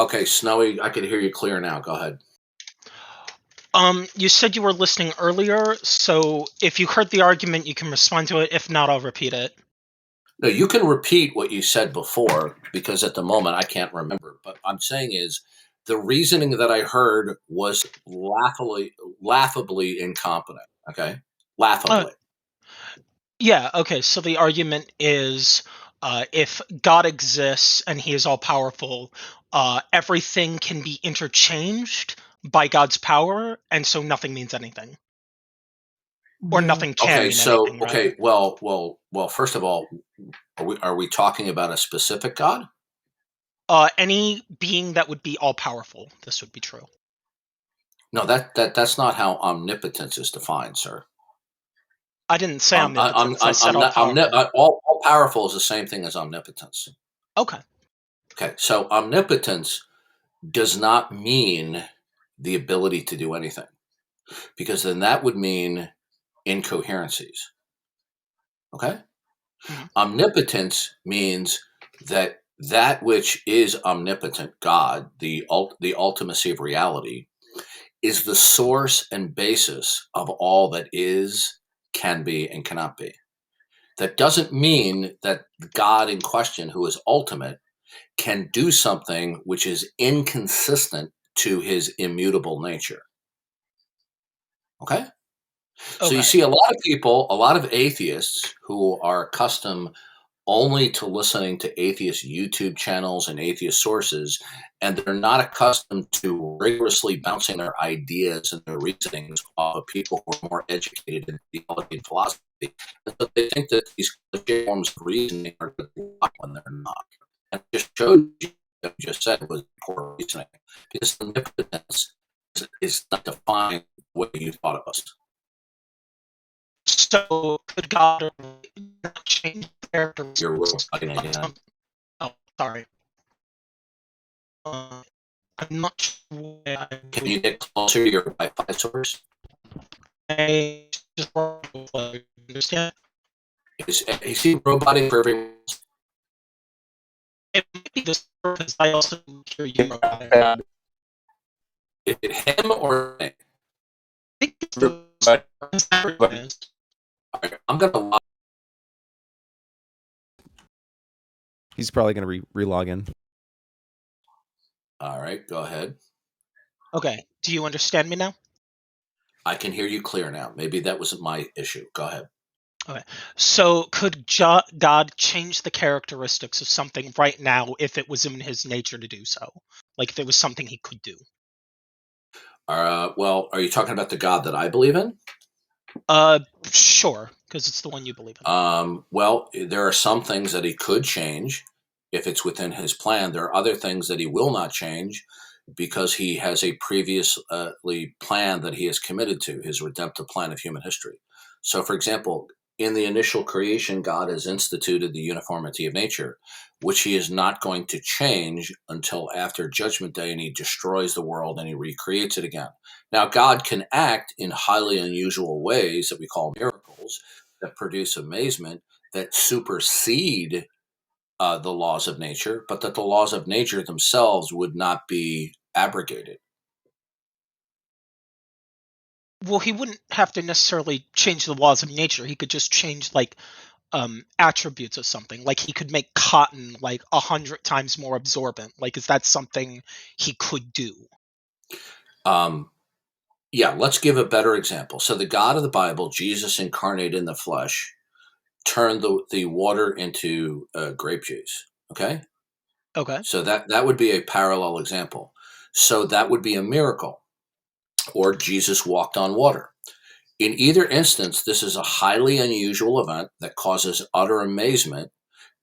Okay, Snowy, I can hear you clear now. Go ahead. You said you were listening earlier, so if you heard the argument, you can respond to it. If not, I'll repeat it. No, you can repeat what you said before because at the moment I can't remember. But I'm saying is the reasoning that I heard was laughably incompetent. Okay, Uh, laughably. yeah, okay, so the argument is if God exists and he is all powerful, everything can be interchanged by God's power, and so nothing means anything. Or nothing can Okay, mean so anything, rather. okay, well. First of all, are we talking about a specific God? Any being that would be all powerful, this would be true. No, that's not how omnipotence is defined, sir. I didn't say omnipotence, I said all powerful. All powerful is the same thing as omnipotence. Okay. Okay, so omnipotence does not mean the ability to do anything, because then that would mean incoherencies. Okay, Mhm. omnipotence means that which is omnipotent, God, the ultimacy of reality, is the source and basis of all that is, can be, and cannot be. That doesn't mean that God in question, who is ultimate, can do something which is inconsistent to his immutable nature. Okay? So you Okay. see a lot of people, a lot of atheists who are accustomed only to listening to atheist YouTube channels and atheist sources, and they're not accustomed to rigorously bouncing their ideas and their reasonings off of people who are more educated in theology and philosophy. And so they think that these cliche forms of reasoning are good when they're not. And I just showed you what you just said was poor reasoning, because omnipotence is not defined the way you thought it was. So could God not change the You're characteristics roboting of again. some? Oh, sorry. Uh, I'm not sure why Can you get closer to your Wi-Fi source? I just understand. Is he robotic for everyone? It might be this because I also hear you. Is it him or me? I think it's the I'm gonna. He's probably going to re-log in. All right, go ahead. Okay. Do you understand me now? I can hear you clear now. Maybe that wasn't my issue. Go ahead. Okay. So could God change the characteristics of something right now if it was in his nature to do so? Like if it was something he could do? Well, are you talking about the God that I believe in? Sure, because it's the one you believe in. Well, there are some things that he could change if it's within his plan. There are other things that he will not change because he has a previously plan that he has committed to, his redemptive plan of human history. So, for example, in the initial creation, God has instituted the uniformity of nature, which he is not going to change until after Judgment Day, and he destroys the world and he recreates it again. Now, God can act in highly unusual ways that we call miracles that produce amazement that supersede the laws of nature, but that the laws of nature themselves would not be abrogated. Well, he wouldn't have to necessarily change the laws of nature. He could just change like attributes of something. Like he could make cotton like 100 times more absorbent. Like is that something he could do? Um, yeah, let's give a better example. So, the God of the Bible, Jesus incarnate in the flesh, turned the water into grape juice. Okay, Okay. so that would be a parallel example. So that would be a miracle, or Jesus walked on water. In either instance, this is a highly unusual event that causes utter amazement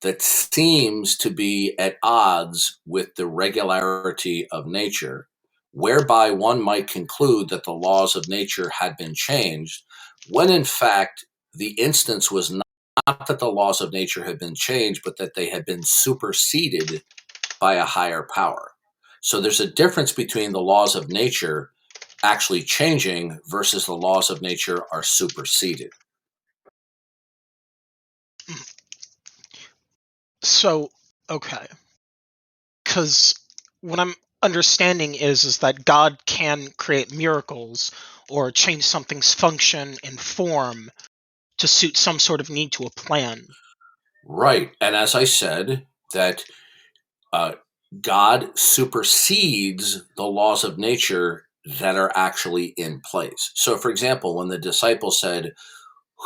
that seems to be at odds with the regularity of nature, whereby one might conclude that the laws of nature had been changed, when in fact the instance was not that the laws of nature had been changed, but that they had been superseded by a higher power. So there's a difference between the laws of nature actually changing versus the laws of nature are superseded. So, okay. Cuz what I'm understanding is that God can create miracles or change something's function and form to suit some sort of need to a plan. Right. And as I said, that uh, God supersedes the laws of nature that are actually in place. So, for example, when the disciples said,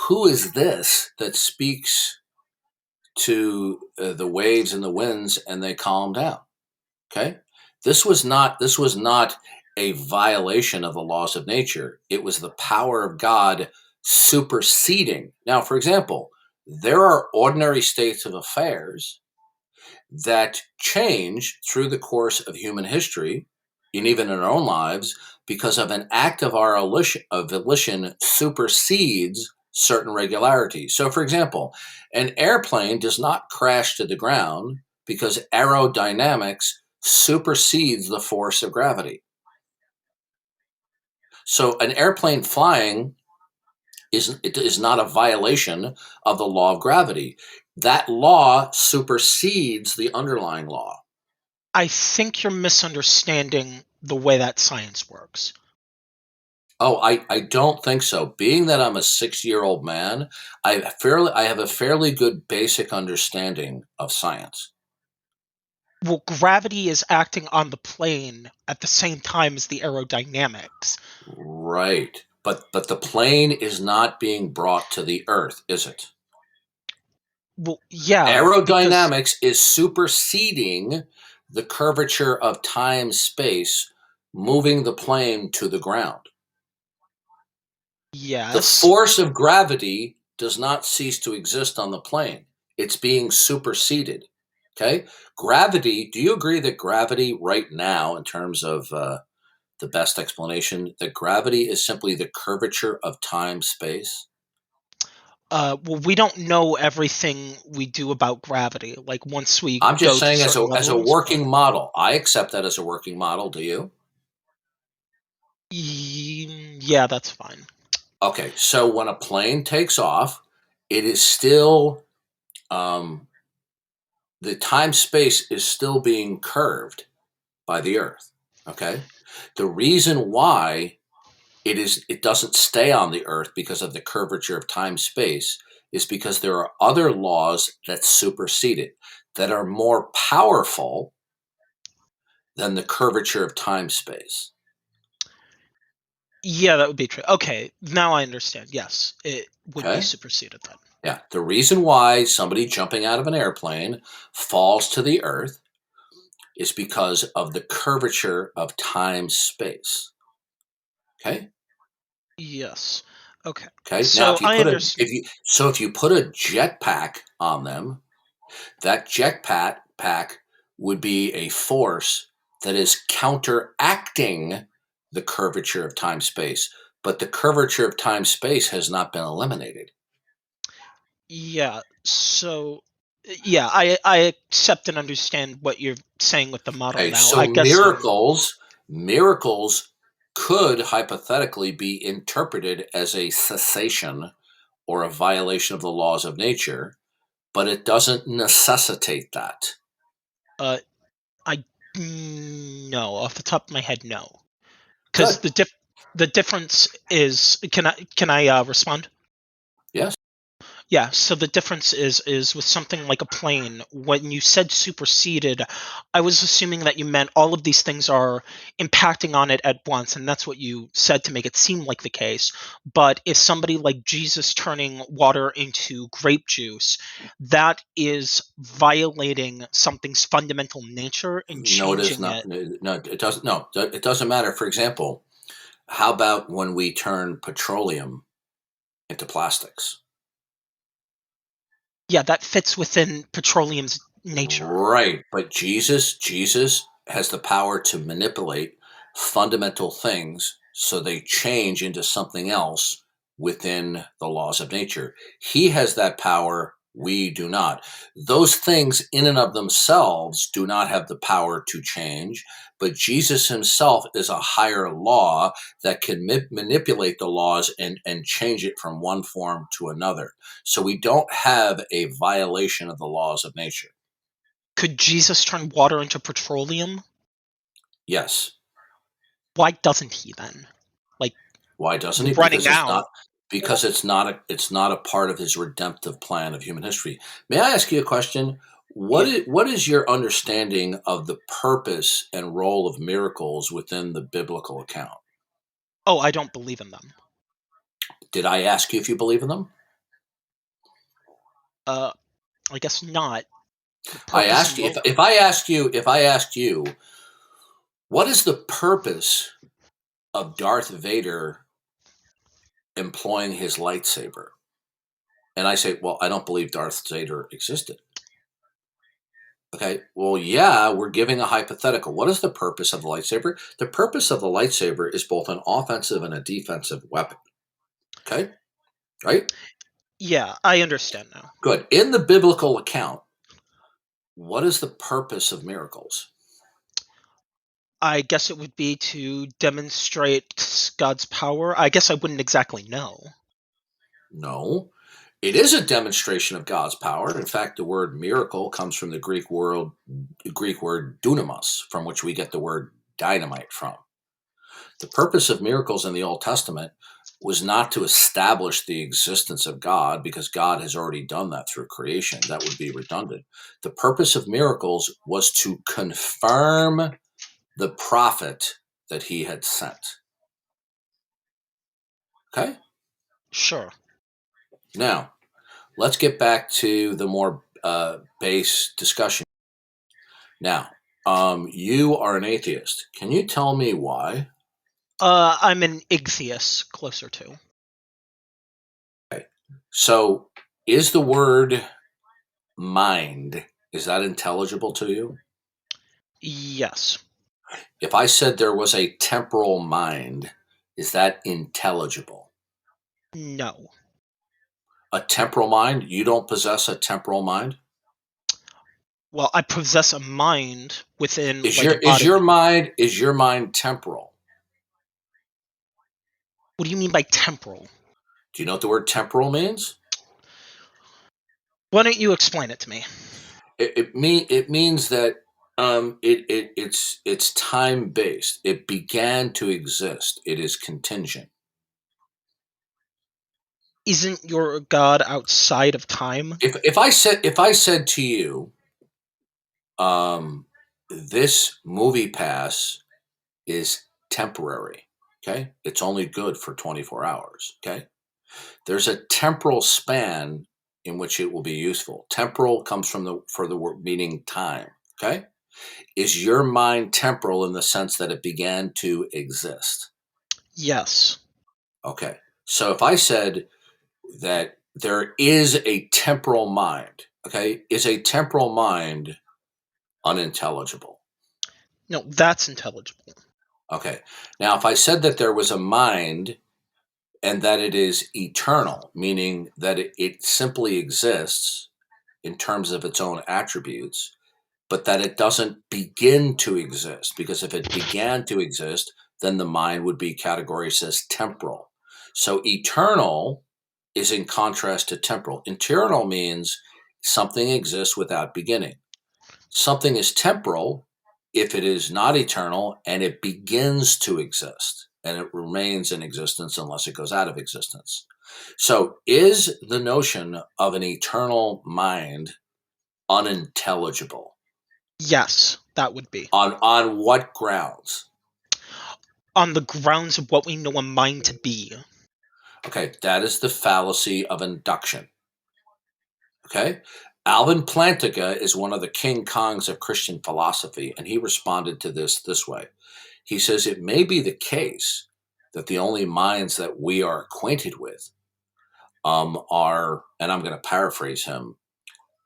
"Who is this that speaks to the waves and the winds and they calm down?" Okay, this was not a violation of the laws of nature. It was the power of God superseding. Now, for example, there are ordinary states of affairs that change through the course of human history, and even in our own lives, because of an act of our volition supersedes certain regularities. So, for example, an airplane does not crash to the ground because aerodynamics supersedes the force of gravity. So, an airplane flying is not a violation of the law of gravity. That law supersedes the underlying law. I think you're misunderstanding the way that science works. Oh, I don't think so. Being that I'm a 6-year-old man, I have a fairly good basic understanding of science. Well, gravity is acting on the plane at the same time as the aerodynamics. Right. But the plane is not being brought to the earth, is it? Well, yeah, because Aerodynamics is superseding the curvature of time space, moving the plane to the ground. The yes, force of gravity does not cease to exist on the plane. It's being superseded. Okay? Gravity, do you agree that gravity right now, in terms of the best explanation, that gravity is simply the curvature of time space? well, we don't know everything we do about gravity. Like once we I'm just go to saying certain as a levels, but working model. I accept that as a working model. Do you? yeah, that's fine. Okay, so when a plane takes off, it is still um, the time space is still being curved by the Earth. Okay, the reason why it doesn't stay on the Earth because of the curvature of time space is because there are other laws that supersede it that are more powerful than the curvature of time space. Yeah, that would be true. Okay, now I understand. Yes, it would be Okay. superseded then. Yeah. The reason why somebody jumping out of an airplane falls to the earth is because of the curvature of time space. Okay. Yes. Okay. Okay. Now, So I understand. if you put a jetpack on them, that pack would be a force that is counteracting the curvature of time space, but the curvature of time space has not been eliminated. Yeah. So yeah, I accept and understand what you're saying with the model Okay, now. so I guess I'm miracles could hypothetically be interpreted as a cessation or a violation of the laws of nature, but it doesn't necessitate that. uh I no, off the top of my head no. Cuz Good. the difference is can I respond? Yes. Yeah, so the difference is with something like a plane, when you said superseded, I was assuming that you meant all of these things are impacting on it at once, and that's what you said to make it seem like the case. But if somebody like Jesus turning water into grape juice, that is violating something's fundamental nature and No, it is changing not. it. No, it doesn't. No, it doesn't matter. For example, how about when we turn petroleum into plastics? Yeah, that fits within petroleum's nature. Right, but Jesus has the power to manipulate fundamental things so they change into something else within the laws of nature. He has that power, we do not. Those things in and of themselves do not have the power to change, but Jesus himself is a higher law that can manipulate the laws and change it from one form to another. So we don't have a violation of the laws of nature. Could Jesus turn water into petroleum? Yes. Why doesn't he then? Like, Why doesn't he? running out. Because it's not a part of his redemptive plan of human history. May I ask you a question? Yeah. What is your understanding of the purpose and role of miracles within the biblical account? Oh, I don't believe in them. Did I ask you if you believe in them? Uh, I guess not. The I purpose asked and you role. if I asked you what is the purpose of Darth Vader employing his lightsaber? And I say, well, I don't believe Darth Vader existed. Okay, well, yeah, we're giving a hypothetical. What is the purpose of the lightsaber? The purpose of the lightsaber is both an offensive and a defensive weapon. Okay, right? Yeah, I understand now. Good. In the biblical account, what is the purpose of miracles? I guess it would be to demonstrate God's power. I guess I wouldn't exactly know. No, it is a demonstration of God's power. In fact, the word miracle comes from the Greek word dunamos, from which we get the word dynamite from. The purpose of miracles in the Old Testament was not to establish the existence of God, because God has already done that through creation. That would be redundant. The purpose of miracles was to confirm the prophet that he had sent. Okay? Sure. Now, let's get back to the more base discussion. Now, you are an atheist. Can you tell me why? I'm an ichthyus, closer to. So, is the word mind, is that intelligible to you? Yes. If I said there was a temporal mind, is that intelligible? No. A temporal mind? You don't possess a temporal mind? Well, I possess a mind within, Is like, your a body. is your mind temporal? What do you mean by temporal? Do you know what the word temporal means? Why don't you explain it to me? It means that it's time based. It began to exist. It is contingent. Isn't your God outside of time? If I said to you, um, this movie pass is temporary. Okay, it's only good for 24 hours. Okay, there's a temporal span in which it will be useful. Temporal comes from the word meaning time. Okay, is your mind temporal in the sense that it began to exist? Yes. Okay, so if I said that there is a temporal mind, okay, is a temporal mind unintelligible? No, that's intelligible. Okay, now if I said that there was a mind and that it is eternal, meaning that it simply exists in terms of its own attributes, but that it doesn't begin to exist. Because if it began to exist, then the mind would be categorized as temporal. So eternal is in contrast to temporal. Eternal means something exists without beginning. Something is temporal if it is not eternal and it begins to exist, and it remains in existence unless it goes out of existence. So, is the notion of an eternal mind unintelligible? Yes, that would be. On what grounds? On the grounds of what we know a mind to be. Okay, that is the fallacy of induction. Okay, Alvin Plantinga is one of the King Kongs of Christian philosophy, and he responded to this way. He says it may be the case that the only minds that we are acquainted with are, and I'm going to paraphrase him,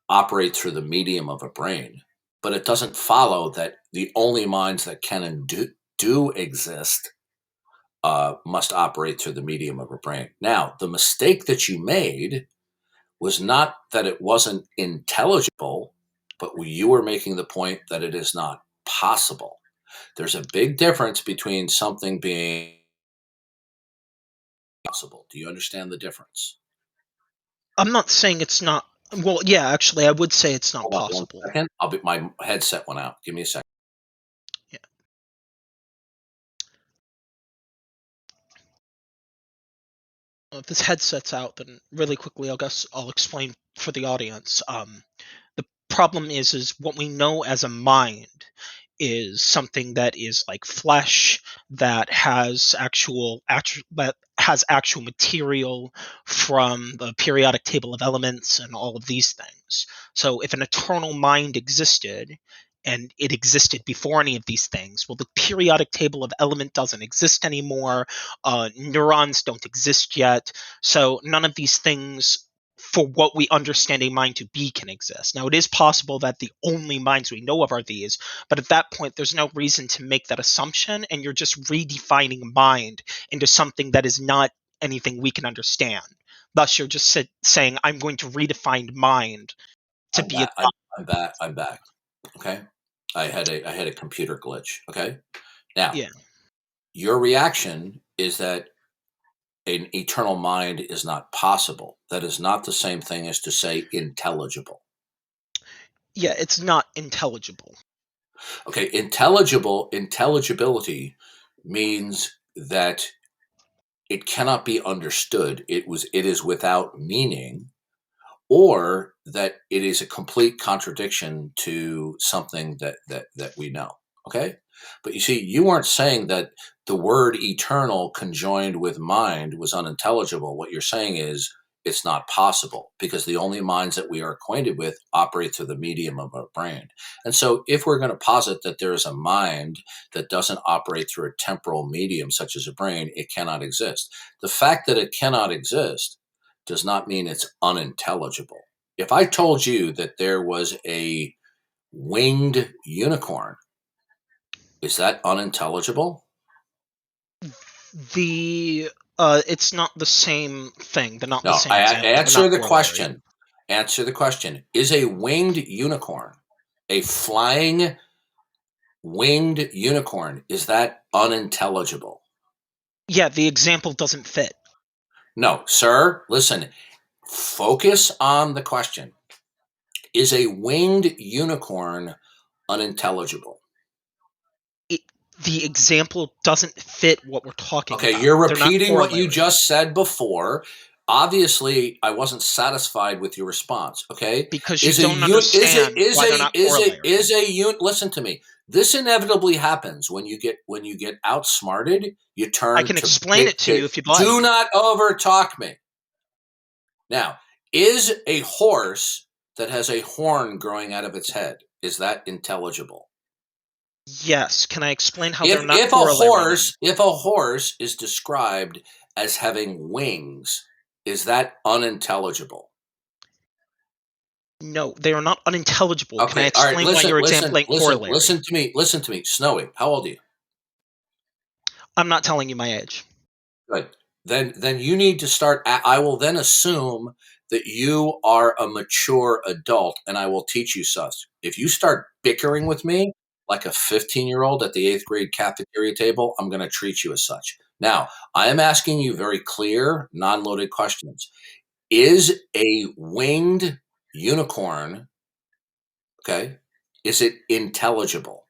operate through the medium of a brain. But it doesn't follow that the only minds that can and do exist must operate through the medium of a brain. Now, the mistake that you made was not that it wasn't intelligible, but you were making the point that it is not possible. There's a big difference between something being possible. Do you understand the difference? I'm not saying it's not. Well, yeah, actually, I would say it's not Hold on one possible. second. My headset went out. Give me a second. Yeah. if this headset's out, then really quickly, I'll explain for the audience. The problem is what we know as a mind is something that is like flesh that has actual material from the periodic table of elements and all of these things. So if an eternal mind existed and it existed before any of these things, well, the periodic table of element doesn't exist anymore. Neurons don't exist yet, so none of these things for what we understand a mind to be can exist. Now, it is possible that the only minds we know of are these, but at that point, there's no reason to make that assumption, and you're just redefining mind into something that is not anything we can understand. Thus, you're just saying, I'm going to redefine mind to I'm be a back. I'm back. Okay. I had a computer glitch. Okay. Now, yeah. your reaction is that an eternal mind is not possible. That is not the same thing as to say intelligible. Yeah, it's not intelligible. Okay, intelligibility means that it cannot be understood. It is without meaning, or that it is a complete contradiction to something that we know. Okay? But you see, you weren't saying that the word eternal conjoined with mind was unintelligible. What you're saying is it's not possible because the only minds that we are acquainted with operate through the medium of our brain. And so if we're going to posit that there is a mind that doesn't operate through a temporal medium such as a brain, it cannot exist. The fact that it cannot exist does not mean it's unintelligible. If I told you that there was a winged unicorn, is that unintelligible? It's not the same thing. They're not the No, same example. They're answer not the corollary. question. Answer the question. Is a winged unicorn, a flying winged unicorn, is that unintelligible? Yeah, the example doesn't fit. No, sir, listen. Focus on the question. Is a winged unicorn unintelligible? The example doesn't fit what we're talking Okay, about. you're They're not repeating what you corollary. just said before. Obviously, I wasn't satisfied with your response. Okay, Because you is a don't un- understand why they're not corollary. is a un- listen to me. This inevitably happens when you get outsmarted. You I turn can to explain it to you if you'd do like. not over talk me. Now, is a horse that has a horn growing out of its head, is that intelligible? Yes. Can I explain how they're If not corollary then? if a horse is described as having wings, is that unintelligible? No, they are not unintelligible. Can I Okay, all right. explain why your example ain't corollary? Listen to me. Listen to me. Snowy, how old are you? I'm not telling you my age. Good. Then you need to start. I will then assume that you are a mature adult, and I will teach you such. If you start bickering with me like a 15-year-old at the eighth grade cafeteria table, I'm going to treat you as such. Now, I am asking you very clear, non-loaded questions. Is a winged unicorn, okay, is it intelligible?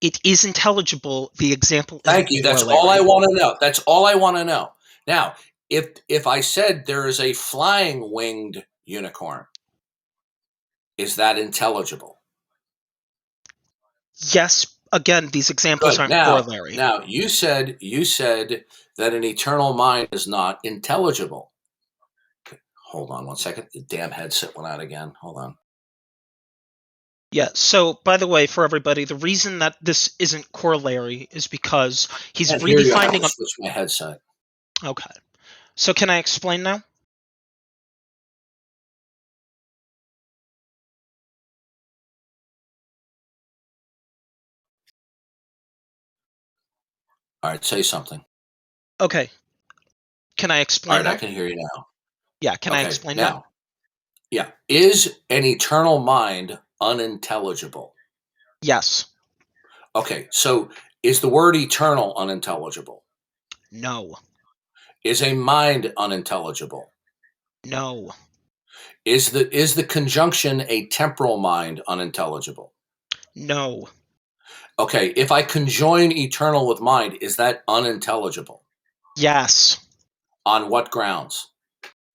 It is intelligible. The example isn't Thank you. That's all I corollary. want to know. That's all I want to know. Now, if I said there is a flying winged unicorn, is that intelligible? Yes, again, these examples Good. aren't corollary. Now you said that an eternal mind is not intelligible. Okay, hold on one second. The damn headset went out again. Hold on. Yeah, so by the way, for everybody, the reason that this isn't corollary is because he's Can't hear you. I have redefining to a. switch my headset. Okay. So can I explain now? All right, say something. Okay. Can I All explain right, I now? can hear you now. Yeah, can I Okay, explain now? now, yeah. Is an eternal mind unintelligible? Yes. Okay, so is the word eternal unintelligible? No. Is a mind unintelligible? No. Is the conjunction a temporal mind unintelligible? No. Okay, if I conjoin eternal with mind, is that unintelligible? Yes. On what grounds?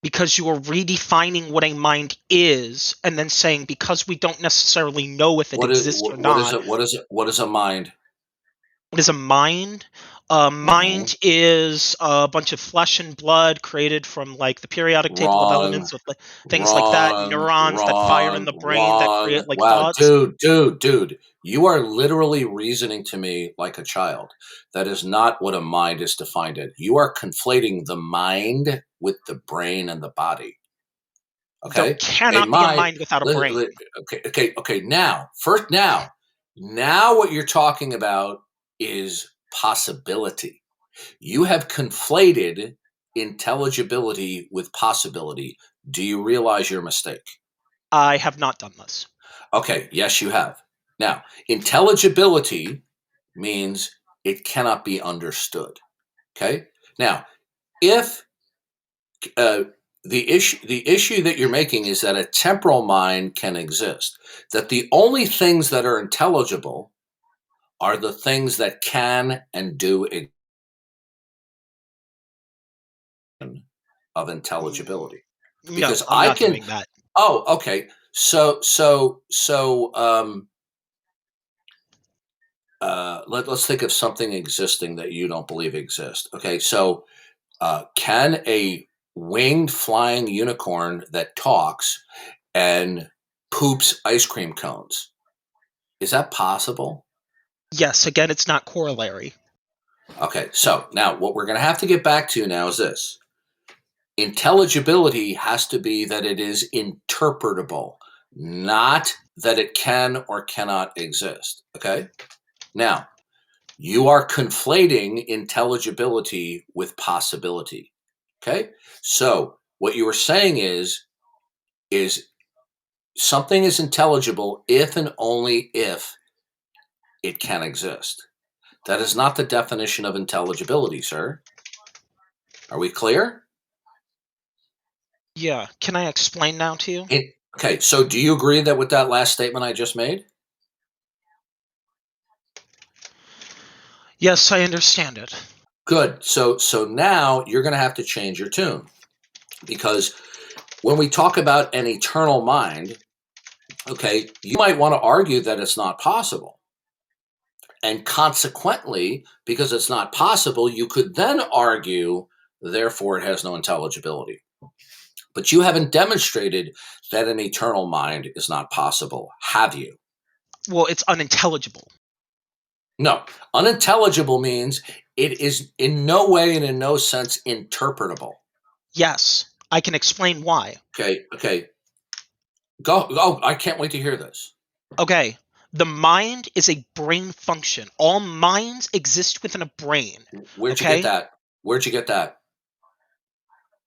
Because you are redefining what a mind is, and then saying because we don't necessarily know if it exists or What is not. it? What is a mind? What is a mind? A mind is a bunch of flesh and blood created from like the periodic table of Wrong. elements with like, things like that, neurons that fire in the brain that create like Wow, thoughts. dude, you are literally reasoning to me like a child. That is not what a mind is defined in. You are conflating the mind with the brain and the body. There Okay, a cannot be a mind. mind without a brain. Okay. Now, what you're talking about is possibility. You have conflated intelligibility with possibility. Do you realize your mistake? I have not done this. Okay, yes, you have. Now, intelligibility means it cannot be understood. Okay. Now, if uh, the issue that you're making is that a temporal mind can exist, that the only things that are intelligible are the things that can and do exist of intelligibility. No, Because I'm I not can. doing that. Oh, okay. Let's think of something existing that you don't believe exists. Okay, so can a winged flying unicorn that talks and poops ice cream cones, is that possible? Yes, again, it's not corollary. Okay, so now what we're going to have to get back to now is this. Intelligibility has to be that it is interpretable, not that it can or cannot exist. Okay, now you are conflating intelligibility with possibility. Okay, so what you were saying is something is intelligible if and only if it can exist. That is not the definition of intelligibility, sir. Are we clear? Yeah, can I explain now to you? Okay, so do you agree that with that last statement I just made? Yes, I understand it. Good. So now you're going to have to change your tune, because when we talk about an eternal mind, okay, you might want to argue that it's not possible. And consequently, because it's not possible, you could then argue, therefore, it has no intelligibility. But you haven't demonstrated that an eternal mind is not possible, have you? Well, it's unintelligible. No. Unintelligible means it is in no way and in no sense interpretable. Yes, I can explain why. Okay. Go. Oh, I can't wait to hear this. Okay, the mind is a brain function. All minds exist within a brain. Where'd you get Okay? that? Where'd you get that?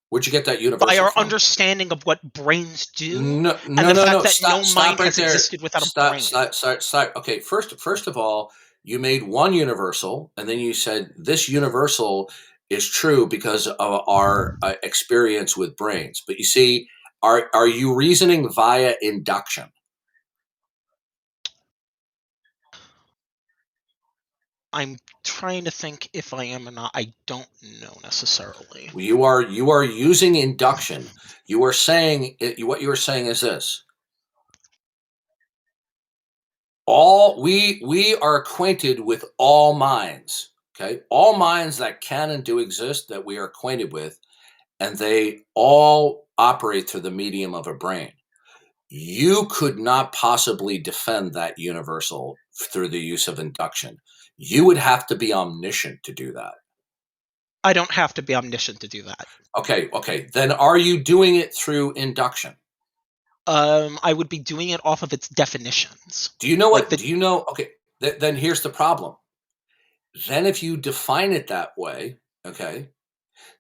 Where'd you get that By universal our from? understanding of what brains do, No, and no, the no, fact no. that no Stop mind right has there. existed without a brain. Stop. Okay, first of all, you made one universal, and then you said this universal is true because of our experience with brains. But you see, are you reasoning via induction? I'm trying to think if I am or not. I don't know necessarily. You are using induction. You are saying what you are saying is this. All we are acquainted with all minds. Okay, all minds that can and do exist that we are acquainted with, and they all operate through the medium of a brain. You could not possibly defend that universal through the use of induction. You would have to be omniscient to do that. I don't have to be omniscient to do that. Okay. Then are you doing it through induction? I would be doing it off of its definitions. Do you know Like what? the Do you know? Okay, then here's the problem. Then if you define it that way, okay,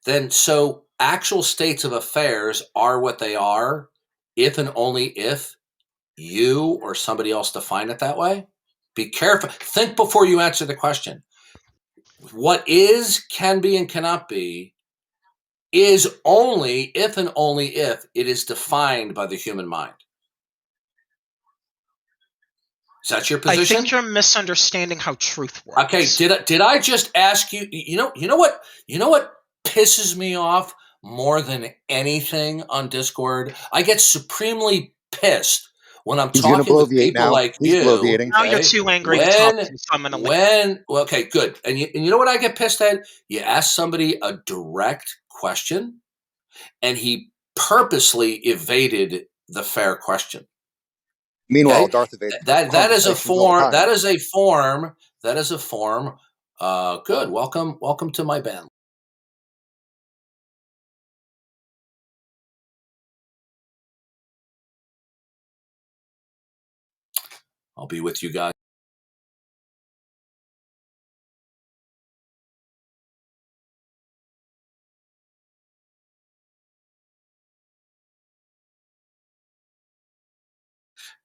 then so actual states of affairs are what they are if and only if you or somebody else define it that way. Be careful. Think before you answer the question. What is, can be, and cannot be is only if and only if it is defined by the human mind. Is that your I think position? you're misunderstanding how truth Okay. works. Did I just ask you? You know what? pisses me off more than anything on Discord. I get supremely pissed when I'm He's going to talking with bloviate people now. like He's you. bloviating. Now you're Okay? too angry to talk to, so I'm gonna leave. Well, okay, good. And you know what I get pissed at? You ask somebody a direct question, and he purposely evaded the fair question. Meanwhile, Okay, Darth evades that is a conversations all the form. time. That is a form. That is a form. Good. Welcome to my band. I'll be with you guys.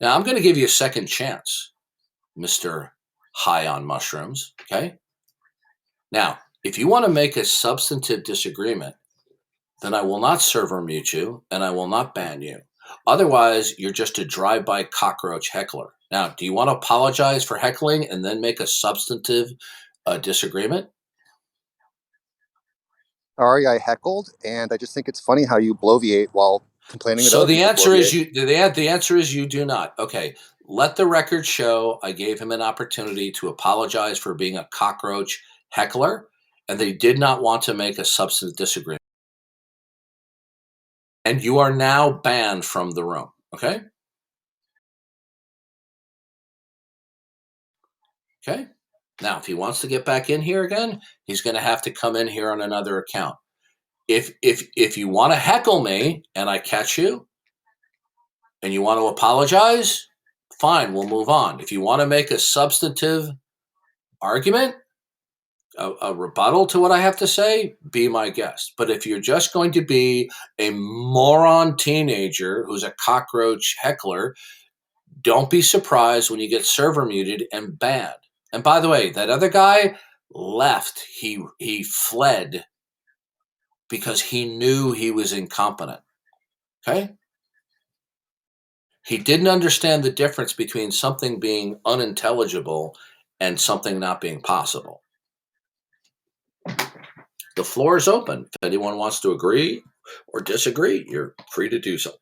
Now I'm going to give you a second chance, Mr. High on Mushrooms. Okay. Now, if you want to make a substantive disagreement, then I will not server mute you and I will not ban you. Otherwise, you're just a drive-by cockroach heckler. Now, do you want to apologize for heckling and then make a substantive disagreement? Sorry, I heckled, and I just think it's funny how you bloviate while complaining that So other the people answer is bloviate. the answer is you do not. Okay. Let the record show I gave him an opportunity to apologize for being a cockroach heckler, and they did not want to make a substantive disagreement. And you are now banned from the room. Okay? Okay. Now, if he wants to get back in here again, he's going to have to come in here on another account. If you want to heckle me and I catch you and you want to apologize, fine, we'll move on. If you want to make a substantive argument, a rebuttal to what I have to say, be my guest. But if you're just going to be a moron teenager who's a cockroach heckler, don't be surprised when you get server muted and banned. And by the way, that other guy left. He fled because he knew he was incompetent. Okay? He didn't understand the difference between something being unintelligible and something not being possible. The floor is open. If anyone wants to agree or disagree, you're free to do so.